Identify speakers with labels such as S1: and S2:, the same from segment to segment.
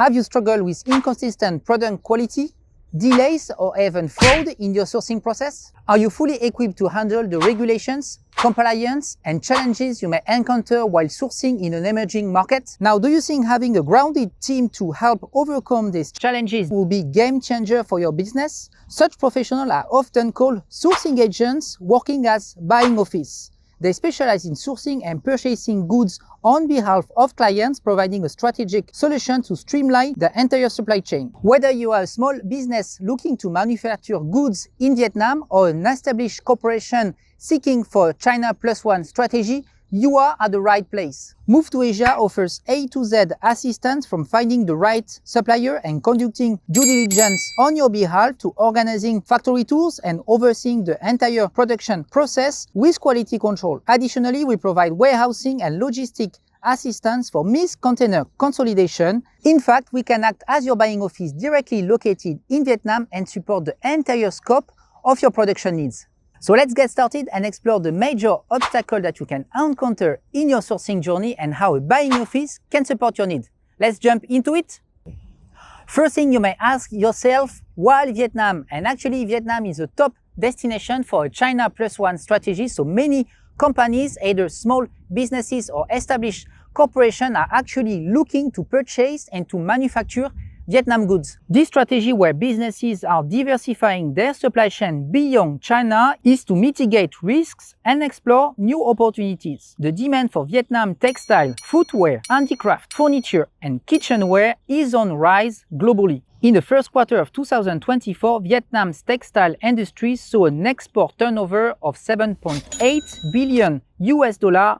S1: Have you struggled with inconsistent product quality, delays, or even fraud in your sourcing process? Are you fully equipped to handle the regulations, compliance, and challenges you may encounter while sourcing in an emerging market? Now, do you think having a grounded team to help overcome these challenges will be a game changer for your business? Such professionals are often called sourcing agents working as buying office. They specialize in sourcing and purchasing goods on behalf of clients, providing a strategic solution to streamline the entire supply chain. Whether you are a small business looking to manufacture goods in Vietnam or an established corporation seeking for a China Plus One strategy, you are at the right place. Move to Asia offers A to Z assistance, from finding the right supplier and conducting due diligence on your behalf to organizing factory tours and overseeing the entire production process with quality control. Additionally, we provide warehousing and logistic assistance for missed container consolidation. In fact, we can act as your buying office directly located in Vietnam and support the entire scope of your production needs. So let's get started and explore the major obstacles that you can encounter in your sourcing journey and how a buying office can support your needs. Let's jump into it. First thing you may ask yourself, why Vietnam? And actually, Vietnam is a top destination for a China Plus One strategy. So many companies, either small businesses or established corporations, are actually looking to purchase and to manufacture Vietnam goods. This strategy, where businesses are diversifying their supply chain beyond China, is to mitigate risks and explore new opportunities. The demand for Vietnam textile, footwear, handicraft, furniture, and kitchenware is on rise globally. In the first quarter of 2024, Vietnam's textile industry saw an export turnover of $7.8 billion,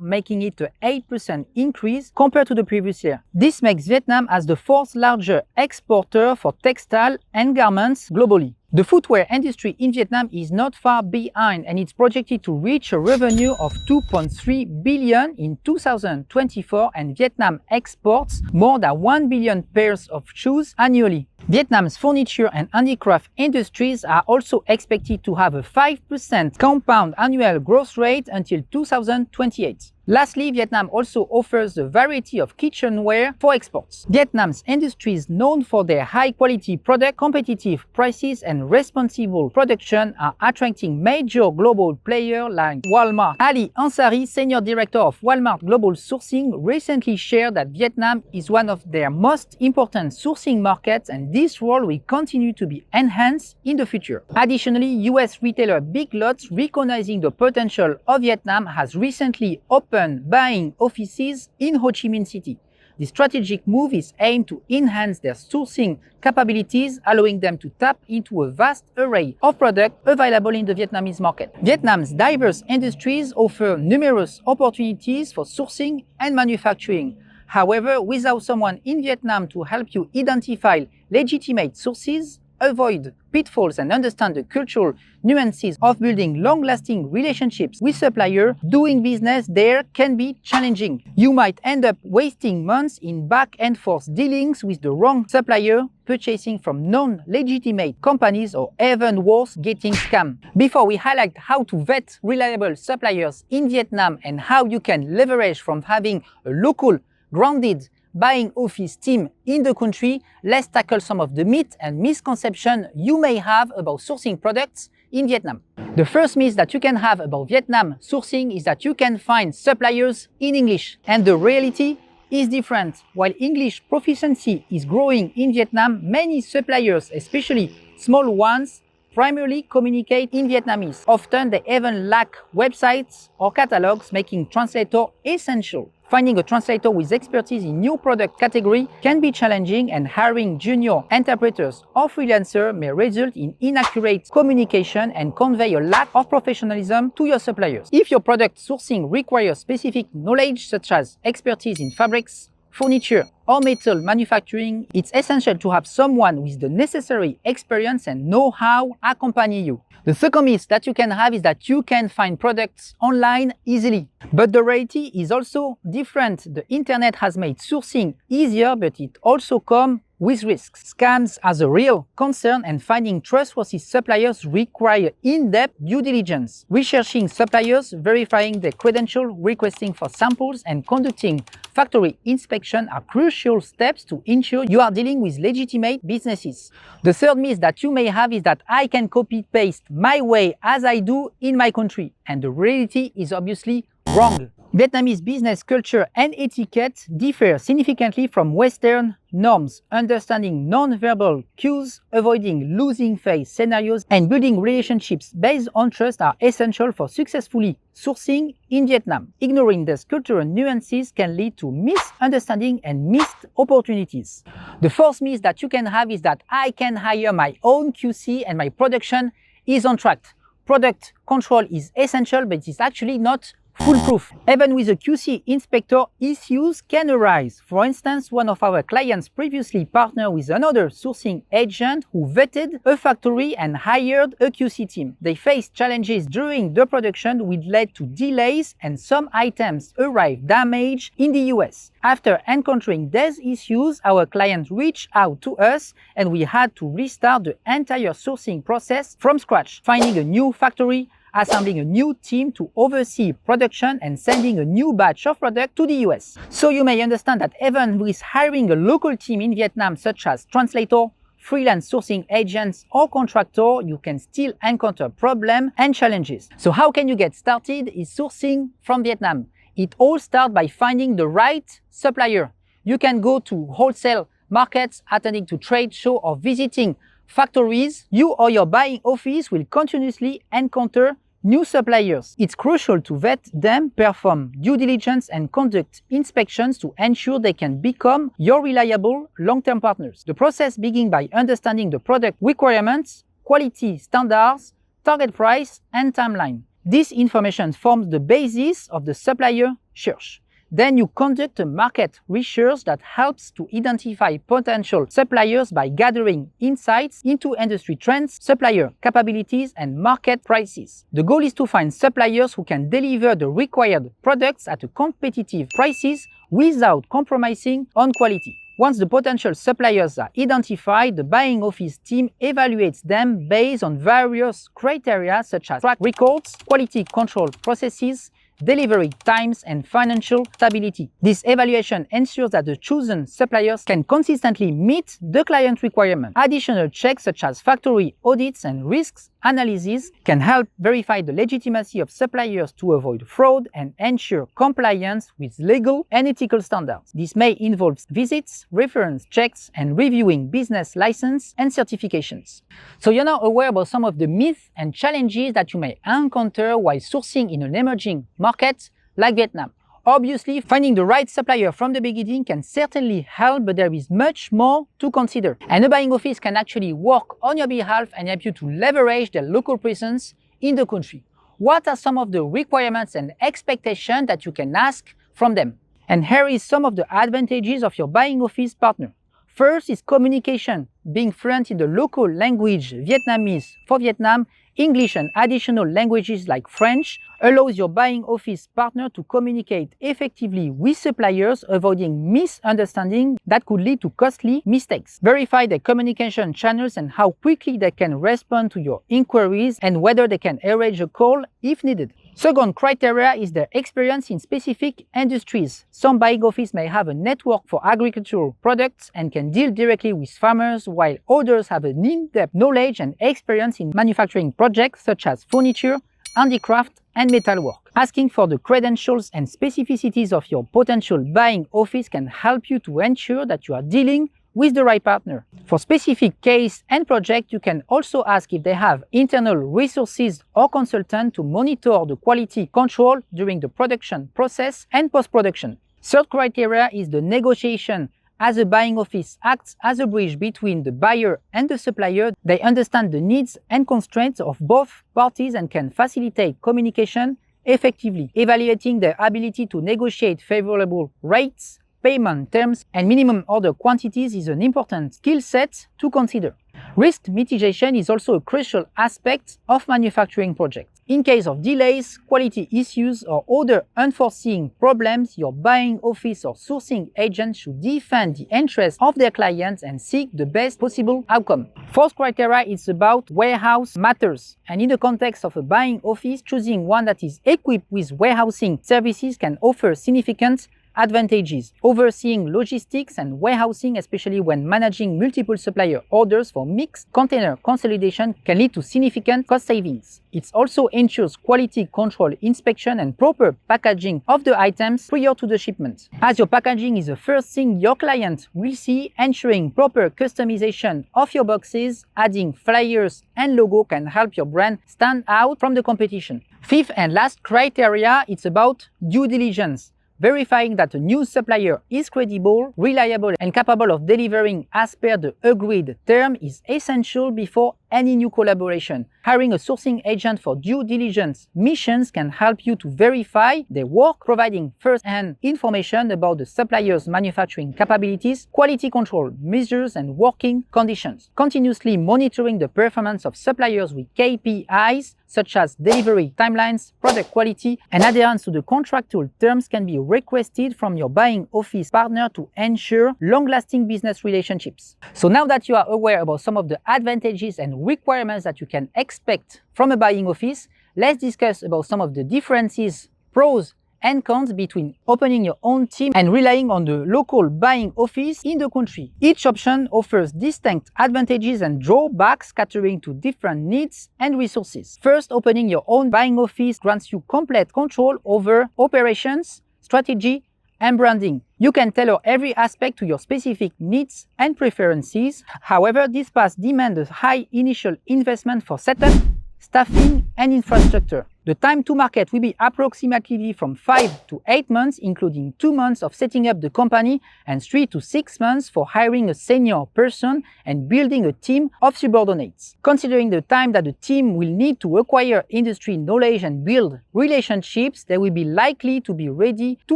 S1: making it an 8% increase compared to the previous year. This makes Vietnam as the fourth largest exporter for textile and garments globally. The footwear industry in Vietnam is not far behind, and it's projected to reach a revenue of $2.3 billion in 2024, and Vietnam exports more than 1 billion pairs of shoes annually. Vietnam's furniture and handicraft industries are also expected to have a 5% compound annual growth rate until 2028. Lastly, Vietnam also offers a variety of kitchenware for exports. Vietnam's industry is known for their high-quality product, competitive prices, and responsible production, are attracting major global players like Walmart. Ali Ansari, Senior Director of Walmart Global Sourcing, recently shared that Vietnam is one of their most important sourcing markets, and this role will continue to be enhanced in the future. Additionally, US retailer Big Lots, recognizing the potential of Vietnam, has recently opened buying offices in Ho Chi Minh City. The strategic move is aimed to enhance their sourcing capabilities, allowing them to tap into a vast array of products available in the Vietnamese market. Vietnam's diverse industries offer numerous opportunities for sourcing and manufacturing. However, without someone in Vietnam to help you identify legitimate sources, avoid pitfalls, and understand the cultural nuances of building long-lasting relationships with suppliers, doing business there can be challenging. You might end up wasting months in back-and-forth dealings with the wrong supplier, purchasing from non-legitimate companies, or even worse, getting scammed. Before we highlight how to vet reliable suppliers in Vietnam and how you can leverage from having a local, grounded buying office team in the country, let's tackle some of the myths and misconceptions you may have about sourcing products in Vietnam. The first myth that you can have about Vietnam sourcing is that you can find suppliers in English, and the reality is different. While English proficiency is growing in Vietnam, many suppliers, especially small ones, primarily communicate in Vietnamese. Often they even lack websites or catalogs, making translator essential. Finding a translator with expertise in new product category can be challenging, and hiring junior interpreters or freelancers may result in inaccurate communication and convey a lack of professionalism to your suppliers. If your product sourcing requires specific knowledge, such as expertise in fabrics, furniture, or metal manufacturing, it's essential to have someone with the necessary experience and know-how accompany you. The second myth that you can have is that you can find products online easily. But the reality is also different. The internet has made sourcing easier, but it also comes with risks. Scams are a real concern, and finding trustworthy suppliers require in-depth due diligence. Researching suppliers, verifying their credentials, requesting for samples, and conducting factory inspection are crucial steps to ensure you are dealing with legitimate businesses. The third myth that you may have is that I can copy-paste my way as I do in my country, and the reality is obviously wrong. Vietnamese business culture and etiquette differ significantly from Western norms. Understanding non-verbal cues, avoiding losing face scenarios, and building relationships based on trust are essential for successfully sourcing in Vietnam. Ignoring these cultural nuances can lead to misunderstanding and missed opportunities. The fourth myth that you can have is that I can hire my own QC and my production is on track. Product control is essential, but it's actually not foolproof. Even with a QC inspector, issues can arise. For instance, one of our clients previously partnered with another sourcing agent who vetted a factory and hired a QC team. They faced challenges during the production which led to delays, and some items arrived damaged in the US. After encountering these issues, our client reached out to us and we had to restart the entire sourcing process from scratch, finding a new factory, assembling a new team to oversee production, and sending a new batch of product to the US. So you may understand that even with hiring a local team in Vietnam, such as translator, freelance sourcing agents, or contractor, you can still encounter problems and challenges. So how can you get started in sourcing from Vietnam? It all starts by finding the right supplier. You can go to wholesale markets, attending to trade shows, or visiting factories. You or your buying office will continuously encounter new suppliers. It's crucial to vet them, perform due diligence, and conduct inspections to ensure they can become your reliable long-term partners. The process begins by understanding the product requirements, quality standards, target price, and timeline. This information forms the basis of the supplier search. Then you conduct a market research that helps to identify potential suppliers by gathering insights into industry trends, supplier capabilities, and market prices. The goal is to find suppliers who can deliver the required products at a competitive prices without compromising on quality. Once the potential suppliers are identified, the buying office team evaluates them based on various criteria such as track records, quality control processes, delivery times, and financial stability. This evaluation ensures that the chosen suppliers can consistently meet the client requirement. Additional checks such as factory audits and risks analysis can help verify the legitimacy of suppliers to avoid fraud and ensure compliance with legal and ethical standards. This may involve visits, reference checks, and reviewing business license and certifications. So you're now aware about some of the myths and challenges that you may encounter while sourcing in an emerging market like Vietnam. Obviously, finding the right supplier from the beginning can certainly help, but there is much more to consider. And a buying office can actually work on your behalf and help you to leverage their local presence in the country. What are some of the requirements and expectations that you can ask from them? And here is some of the advantages of your buying office partner. First is communication. Being fluent in the local language, Vietnamese for Vietnam, English and additional languages like French allows your buying office partner to communicate effectively with suppliers, avoiding misunderstandings that could lead to costly mistakes. Verify their communication channels and how quickly they can respond to your inquiries and whether they can arrange a call if needed. Second criteria is their experience in specific industries. Some buying offices may have a network for agricultural products and can deal directly with farmers, while others have an in-depth knowledge and experience in manufacturing projects such as furniture, handicraft, and metalwork. Asking for the credentials and specificities of your potential buying office can help you to ensure that you are dealing with the right partner. For specific case and project, you can also ask if they have internal resources or consultant to monitor the quality control during the production process and post-production. Third criteria is the negotiation. As a buying office acts as a bridge between the buyer and the supplier, they understand the needs and constraints of both parties and can facilitate communication effectively. Evaluating their ability to negotiate favorable rates, payment terms, and minimum order quantities is an important skill set to consider. Risk mitigation is also a crucial aspect of manufacturing projects. In case of delays, quality issues, or other unforeseen problems, your buying office or sourcing agent should defend the interests of their clients and seek the best possible outcome. Fourth criteria is about warehouse matters, and in the context of a buying office, choosing one that is equipped with warehousing services can offer significant advantages. Overseeing logistics and warehousing, especially when managing multiple supplier orders for mixed container consolidation, can lead to significant cost savings. It also ensures quality control inspection and proper packaging of the items prior to the shipment. As your packaging is the first thing your client will see, ensuring proper customization of your boxes, adding flyers and logo can help your brand stand out from the competition. Fifth and last criteria, it's about due diligence. Verifying that a new supplier is credible, reliable, and capable of delivering as per the agreed term is essential before any new collaboration. Hiring a sourcing agent for due diligence missions can help you to verify their work, providing first-hand information about the supplier's manufacturing capabilities, quality control measures, and working conditions. Continuously monitoring the performance of suppliers with KPIs such as delivery timelines, product quality, and adherence to the contractual terms can be requested from your buying office partner to ensure long-lasting business relationships. So now that you are aware about some of the advantages and requirements that you can expect from a buying office, let's discuss about some of the differences, pros and cons between opening your own team and relying on the local buying office in the country. Each option offers distinct advantages and drawbacks catering to different needs and resources. First, opening your own buying office grants you complete control over operations, strategy, and branding. You can tailor every aspect to your specific needs and preferences. However, this path demands a high initial investment for setup, staffing, and infrastructure. The time to market will be approximately from 5 to 8 months, including 2 months of setting up the company and 3 to 6 months for hiring a senior person and building a team of subordinates. Considering the time that the team will need to acquire industry knowledge and build relationships, they will be likely to be ready to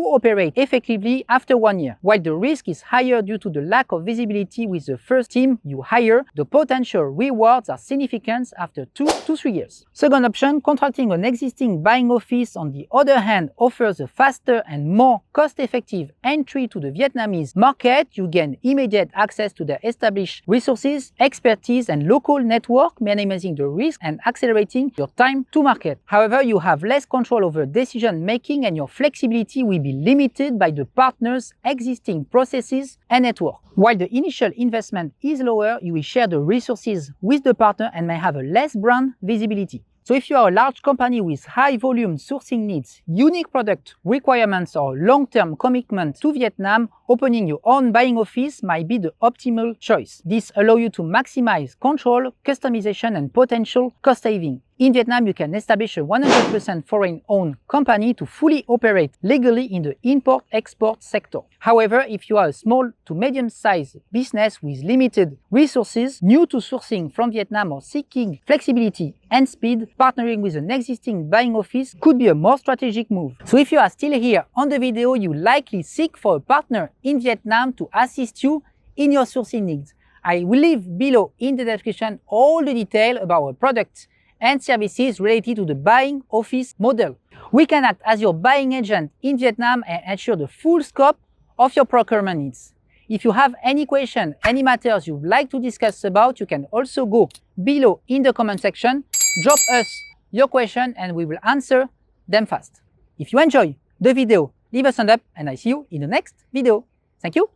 S1: operate effectively after 1 year. While the risk is higher due to the lack of visibility with the first team you hire, the potential rewards are significant after 2 to 3 years. Second option, contracting an existing buying office, on the other hand, offers a faster and more cost-effective entry to the Vietnamese market. You gain immediate access to their established resources, expertise, and local network, minimizing the risk and accelerating your time to market. However, you have less control over decision-making and your flexibility will be limited by the partner's existing processes and network. While the initial investment is lower, you will share the resources with the partner and may have a less brand visibility. So if you are a large company with high volume sourcing needs, unique product requirements, or long-term commitment to Vietnam, opening your own buying office might be the optimal choice. This allows you to maximize control, customization, and potential cost saving. In Vietnam, you can establish a 100% foreign-owned company to fully operate legally in the import-export sector. However, if you are a small to medium-sized business with limited resources, new to sourcing from Vietnam, or seeking flexibility and speed, partnering with an existing buying office could be a more strategic move. So if you are still here on the video, you likely seek for a partner in Vietnam to assist you in your sourcing needs. I will leave below in the description all the detail about our products and services related to the buying office model. We can act as your buying agent in Vietnam and ensure the full scope of your procurement needs. If you have any question, any matters you'd like to discuss about, you can also go below in the comment section, drop us your question and we will answer them fast. If you enjoy the video, leave a thumbs up and I see you in the next video. Thank you.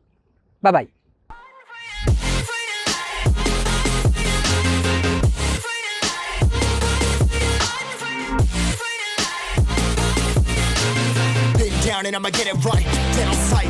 S1: Bye bye.
S2: And I'ma get it right, down sight.